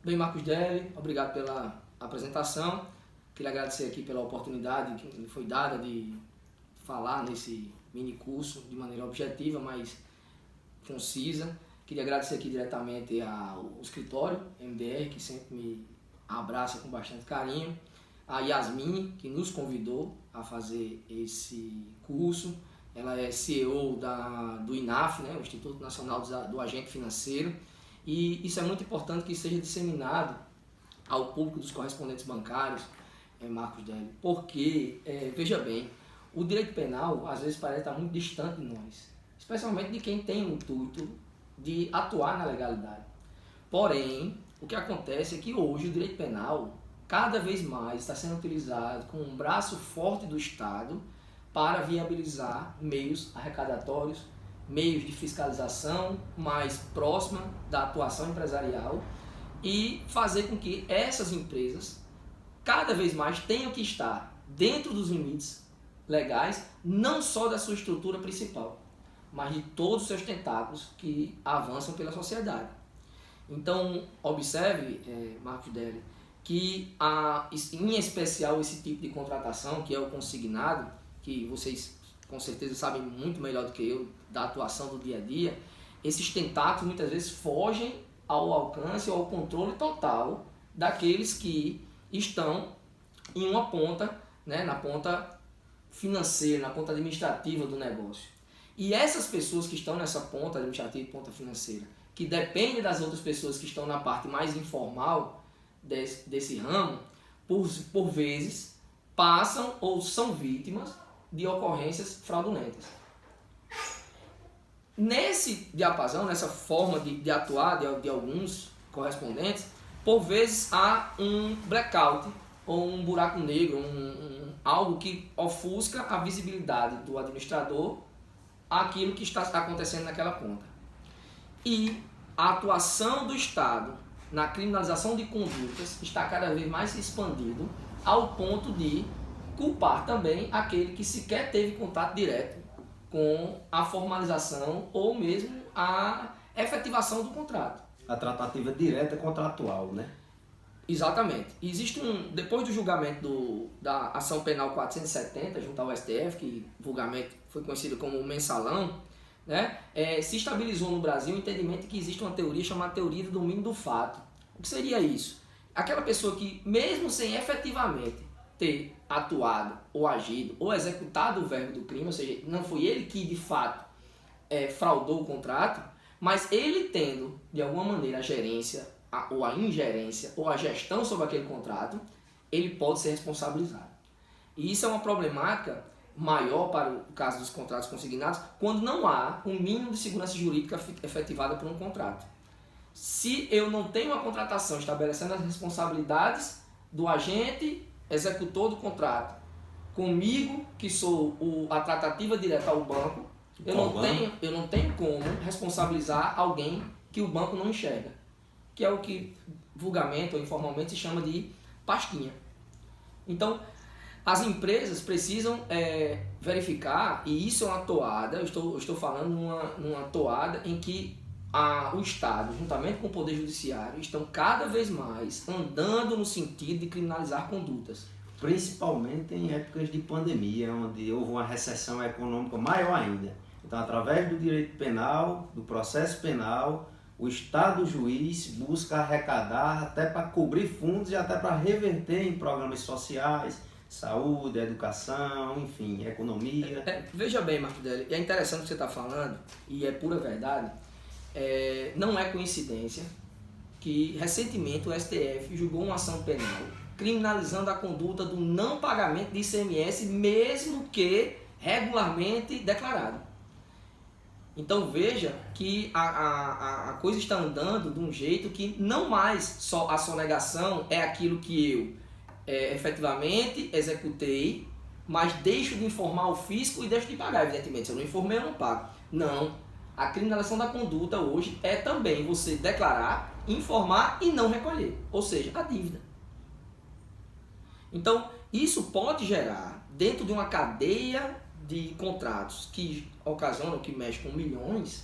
Bem, Marcos Deli, obrigado pela apresentação. Queria agradecer aqui pela oportunidade que me foi dada de falar nesse mini curso de maneira objetiva, mas concisa. Queria agradecer aqui diretamente ao escritório MDR, que sempre me abraça com bastante carinho. A Yasmin, que nos convidou a fazer esse curso. Ela é CEO do INAF, né, o Instituto Nacional do Agente Financeiro. E isso é muito importante que seja disseminado ao público dos correspondentes bancários, Marcos Deli, porque, veja bem, o direito penal às vezes parece estar muito distante de nós, especialmente de quem tem o intuito de atuar na legalidade. Porém, o que acontece é que hoje o direito penal cada vez mais está sendo utilizado como um braço forte do Estado para viabilizar meios arrecadatórios, meios de fiscalização mais próxima da atuação empresarial e fazer com que essas empresas cada vez mais tenham que estar dentro dos limites legais, não só da sua estrutura principal, mas de todos os seus tentáculos que avançam pela sociedade. Então, observe, Marcos Deli, que em especial esse tipo de contratação, que é o consignado, que vocês com certeza sabem muito melhor do que eu da atuação do dia a dia, esses tentáculos muitas vezes fogem ao alcance ou ao controle total daqueles que estão em uma ponta, né, na ponta financeira, na ponta administrativa do negócio. E essas pessoas que estão nessa ponta administrativa e ponta financeira, que dependem das outras pessoas que estão na parte mais informal desse ramo, por vezes passam ou são vítimas de ocorrências fraudulentas. Nesse diapasão, nessa forma de atuar de alguns correspondentes, por vezes há um blackout ou um buraco negro, algo que ofusca a visibilidade do administrador àquilo que está acontecendo naquela ponta. E a atuação do Estado na criminalização de condutas está cada vez mais se expandindo ao ponto de culpar também aquele que sequer teve contato direto com a formalização ou mesmo a efetivação do contrato. A tratativa direta contratual, né? Exatamente. Existe depois do julgamento da ação penal 470 junto ao STF, que vulgarmente foi conhecido como mensalão, né? Se estabilizou no Brasil o entendimento de que existe uma teoria chamada teoria do domínio do fato. O que seria isso? Aquela pessoa que, mesmo sem efetivamente ter atuado, ou agido, ou executado o verbo do crime, ou seja, não foi ele que de fato fraudou o contrato, mas ele tendo, de alguma maneira, a gerência, ou a ingerência, ou a gestão sobre aquele contrato, ele pode ser responsabilizado. E isso é uma problemática maior para o caso dos contratos consignados, quando não há um mínimo de segurança jurídica efetivada por um contrato. Se eu não tenho uma contratação estabelecendo as responsabilidades do agente executor do contrato comigo, que sou a tratativa direta ao banco, eu não tenho como responsabilizar alguém que o banco não enxerga, que é o que vulgarmente ou informalmente se chama de pastinha. Então, as empresas precisam verificar, e isso é uma toada, eu estou falando numa toada em que o Estado, juntamente com o Poder Judiciário, estão cada vez mais andando no sentido de criminalizar condutas. Principalmente em épocas de pandemia, onde houve uma recessão econômica maior ainda. Então, através do direito penal, do processo penal, o Estado juiz busca arrecadar até para cobrir fundos e até para reverter em programas sociais, saúde, educação, enfim, economia. Veja bem, Marcos Deli, é interessante o que você está falando, e é pura verdade. Não é coincidência que recentemente o STF julgou uma ação penal criminalizando a conduta do não pagamento de ICMS, mesmo que regularmente declarado. Então veja que a coisa está andando de um jeito que não mais só a sonegação é aquilo que eu efetivamente executei, mas deixo de informar o fisco e deixo de pagar, evidentemente. Se eu não informei, eu não pago. Não. A criminalização da conduta hoje é também você declarar, informar e não recolher, ou seja, a dívida. Então, isso pode gerar, dentro de uma cadeia de contratos que ocasionam, que mexem com milhões,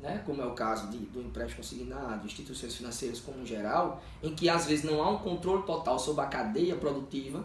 né, como é o caso do empréstimo consignado, instituições financeiras como geral, em que às vezes não há um controle total sobre a cadeia produtiva.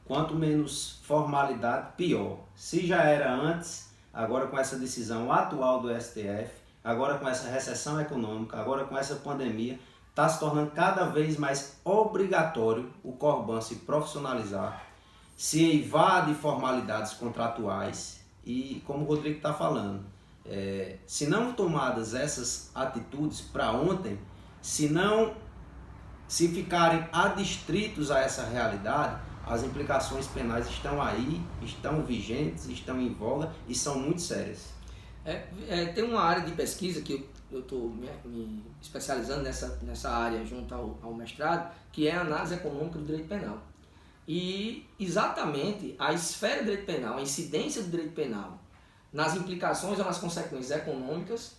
Quanto menos formalidade, pior. Se já era antes, agora com essa decisão atual do STF, agora com essa recessão econômica, agora com essa pandemia, está se tornando cada vez mais obrigatório o Corban se profissionalizar, se eivar de formalidades contratuais e, como o Rodrigo está falando, se não tomadas essas atitudes para ontem, se ficarem adstritos a essa realidade, as implicações penais estão aí, estão vigentes, estão em voga e são muito sérias. Tem uma área de pesquisa que eu estou me especializando nessa área junto ao mestrado, que é a análise econômica do direito penal. E exatamente a esfera do direito penal, a incidência do direito penal nas implicações ou nas consequências econômicas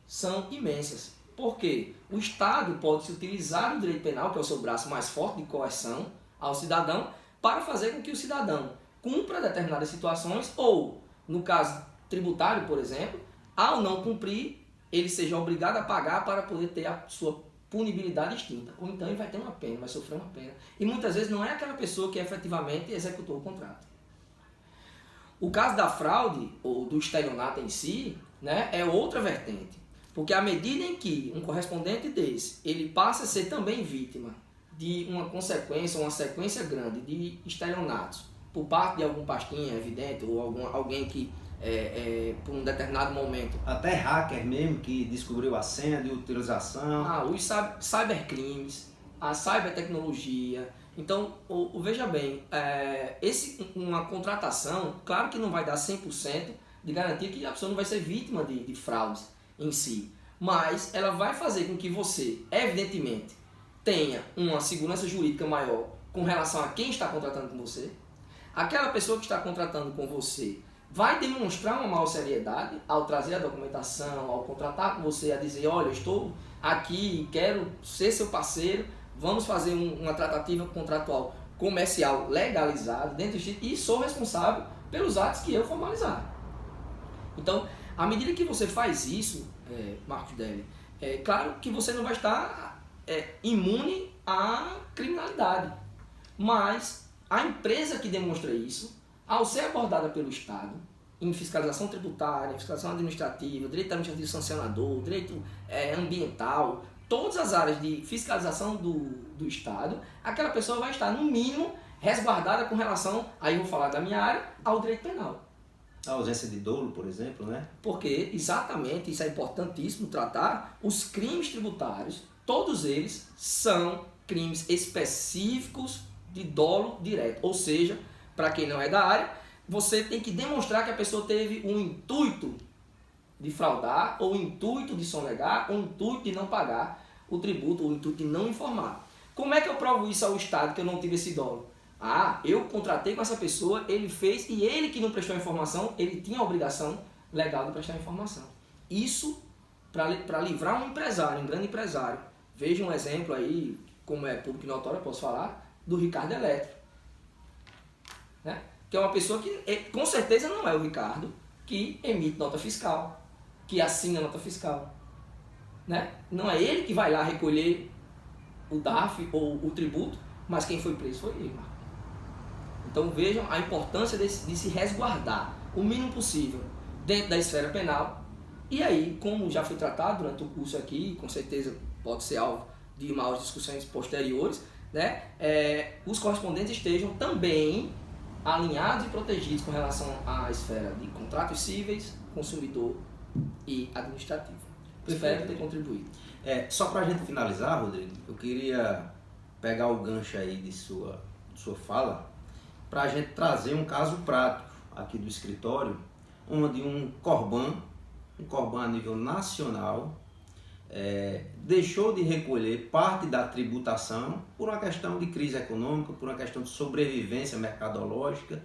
são imensas. Por quê? O Estado pode se utilizar do direito penal, que é o seu braço mais forte de coerção ao cidadão, para fazer com que o cidadão cumpra determinadas situações ou, no caso tributário, por exemplo, ao não cumprir, ele seja obrigado a pagar para poder ter a sua punibilidade extinta. Ou então ele vai ter uma pena, vai sofrer uma pena. E muitas vezes não é aquela pessoa que efetivamente executou o contrato. O caso da fraude, ou do estelionato em si, né, é outra vertente. Porque à medida em que um correspondente desse, ele passa a ser também vítima de uma consequência, uma sequência grande de estelionatos por parte de algum pastinha, evidente, ou alguém que, por um determinado momento... Até hacker mesmo, que descobriu a senha de utilização. Os cybercrimes, a cybertecnologia. Então, veja bem, uma contratação, claro que não vai dar 100% de garantia que a pessoa não vai ser vítima de fraudes em si, mas ela vai fazer com que você, evidentemente, tenha uma segurança jurídica maior com relação a quem está contratando com você. Aquela pessoa que está contratando com você vai demonstrar uma maior seriedade ao trazer a documentação, ao contratar com você, a dizer, olha, eu estou aqui, quero ser seu parceiro, vamos fazer uma tratativa contratual comercial legalizada dentro do e sou responsável pelos atos que eu formalizar. Então, à medida que você faz isso, Marcos Deli, é claro que você não vai estar imune à criminalidade, mas a empresa que demonstra isso, ao ser abordada pelo Estado, em fiscalização tributária, fiscalização administrativa, direito administrativo sancionador, direito ambiental, todas as áreas de fiscalização do Estado, aquela pessoa vai estar, no mínimo, resguardada com relação, aí eu vou falar da minha área, ao direito penal. A ausência de dolo, por exemplo, né? Porque, exatamente, isso é importantíssimo tratar, os crimes tributários, todos eles são crimes específicos de dolo direto. Ou seja, para quem não é da área, você tem que demonstrar que a pessoa teve um intuito de fraudar, ou o intuito de sonegar, ou o intuito de não pagar o tributo, ou o intuito de não informar. Como é que eu provo isso ao Estado que eu não tive esse dolo? Eu contratei com essa pessoa, ele fez, e ele que não prestou a informação, ele tinha a obrigação legal de prestar a informação. Isso para livrar um empresário, um grande empresário. Veja um exemplo aí, como é público e notório, eu posso falar, do Ricardo Eletro. Né? Que é uma pessoa que, com certeza, não é o Ricardo que emite nota fiscal, que assina nota fiscal. Né? Não é ele que vai lá recolher o DARF ou o tributo, mas quem foi preso foi ele. Então vejam a importância de se resguardar o mínimo possível dentro da esfera penal. E aí, como já foi tratado durante o curso aqui, com certeza pode ser alvo de maiores discussões posteriores, né? Os correspondentes estejam também alinhados e protegidos com relação à esfera de contratos cíveis, consumidor e administrativo. Espero ter contribuído. Só para a gente finalizar, Rodrigo, eu queria pegar o gancho aí de sua fala para a gente trazer um caso prático aqui do escritório, onde um Corban a nível nacional, deixou de recolher parte da tributação por uma questão de crise econômica, por uma questão de sobrevivência mercadológica,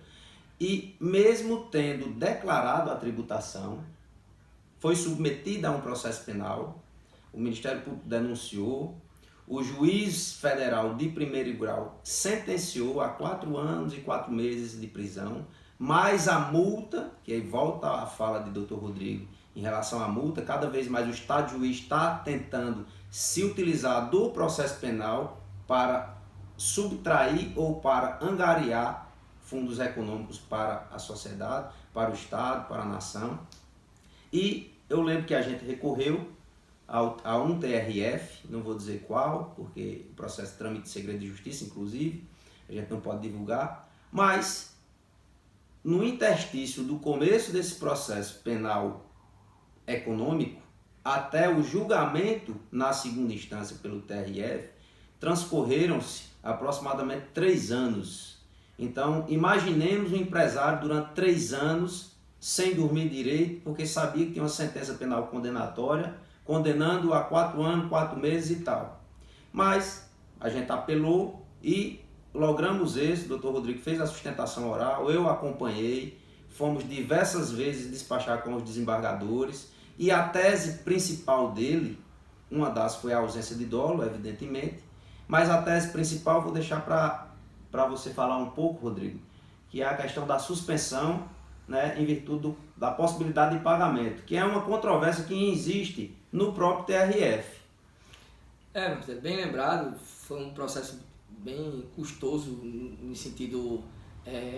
e mesmo tendo declarado a tributação, foi submetida a um processo penal, o Ministério Público denunciou, o juiz federal de primeiro grau sentenciou a 4 anos e 4 meses de prisão, mais a multa, que aí volta à fala de Dr. Rodrigo, em relação à multa, cada vez mais o Estado juiz está tentando se utilizar do processo penal para subtrair ou para angariar fundos econômicos para a sociedade, para o Estado, para a nação. E eu lembro que a gente recorreu a um TRF, não vou dizer qual, porque o processo de trâmite de segredo de justiça, inclusive, a gente não pode divulgar, mas no interstício do começo desse processo penal econômico até o julgamento na segunda instância pelo TRF, transcorreram-se aproximadamente 3 anos. Então, imaginemos um empresário durante 3 anos sem dormir direito, porque sabia que tinha uma sentença penal condenatória, condenando a 4 anos, 4 meses e tal. Mas a gente apelou e logramos êxito. O doutor Rodrigo fez a sustentação oral, eu acompanhei, fomos diversas vezes despachar com os desembargadores, e a tese principal dele, uma das foi a ausência de dolo, evidentemente, mas a tese principal vou deixar para você falar um pouco, Rodrigo, que é a questão da suspensão, né, em virtude da possibilidade de pagamento, que é uma controvérsia que existe no próprio TRF. Bem lembrado, foi um processo bem custoso no sentido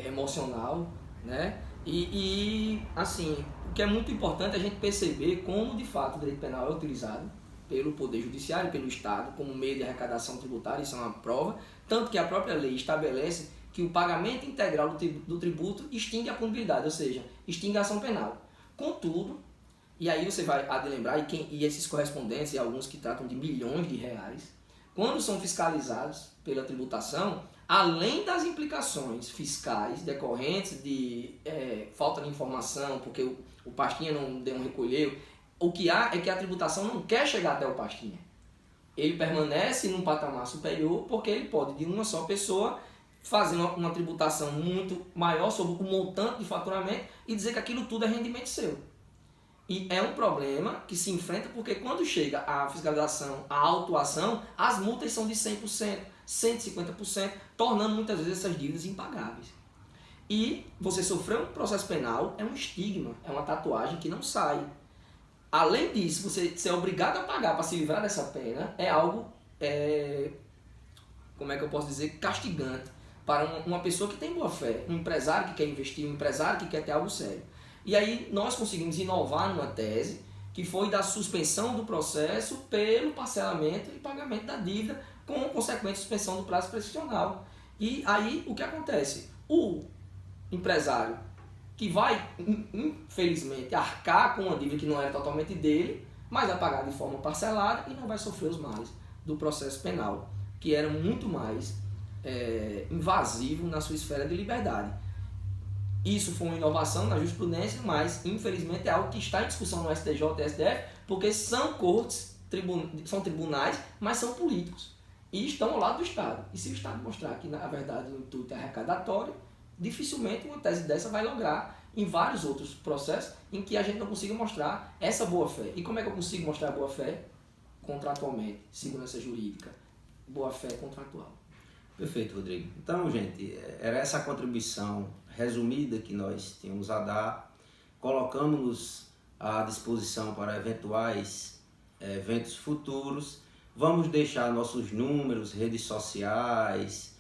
emocional, né? E assim, o que é muito importante é a gente perceber como de fato o direito penal é utilizado pelo Poder Judiciário, pelo Estado, como meio de arrecadação tributária, isso é uma prova, tanto que a própria lei estabelece que o pagamento integral do tributo extingue a punibilidade, ou seja, extingue a ação penal. Contudo, e aí você vai lembrar, e esses correspondentes, e alguns que tratam de milhões de reais, quando são fiscalizados pela tributação, além das implicações fiscais decorrentes de falta de informação, porque o pastinha não recolheu, o que há é que a tributação não quer chegar até o pastinha. Ele permanece num patamar superior porque ele pode, de uma só pessoa, fazer uma tributação muito maior sobre o montante de faturamento e dizer que aquilo tudo é rendimento seu. E é um problema que se enfrenta porque quando chega a fiscalização, a autuação, as multas são de 100%, 150%, tornando muitas vezes essas dívidas impagáveis. E você sofrer um processo penal é um estigma, é uma tatuagem que não sai. Além disso, você ser obrigado a pagar para se livrar dessa pena é algo, como é que eu posso dizer, castigante para uma pessoa que tem boa fé, um empresário que quer investir, um empresário que quer ter algo sério. E aí nós conseguimos inovar numa tese que foi da suspensão do processo pelo parcelamento e pagamento da dívida com consequente suspensão do prazo prescricional. E aí o que acontece? O empresário que vai, infelizmente, arcar com uma dívida que não era totalmente dele, mas vai pagar de forma parcelada e não vai sofrer os males do processo penal, que era muito mais invasivo na sua esfera de liberdade. Isso foi uma inovação na jurisprudência, mas infelizmente é algo que está em discussão no STJ e STF, porque são cortes, são tribunais, mas são políticos e estão ao lado do Estado. E se o Estado mostrar que na verdade o intuito é arrecadatório, dificilmente uma tese dessa vai lograr em vários outros processos em que a gente não consiga mostrar essa boa-fé. E como é que eu consigo mostrar a boa-fé? Contratualmente, segurança jurídica, boa-fé contratual. Perfeito, Rodrigo. Então, gente, era essa a contribuição resumida que nós tínhamos a dar. Colocamos-nos à disposição para eventuais eventos futuros. Vamos deixar nossos números, redes sociais,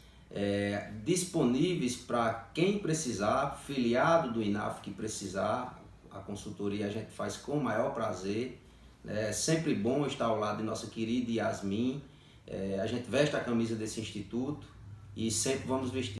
disponíveis para quem precisar, filiado do INAF que precisar. A consultoria a gente faz com o maior prazer. É sempre bom estar ao lado de nossa querida Yasmin. A gente veste a camisa desse instituto e sempre vamos vestir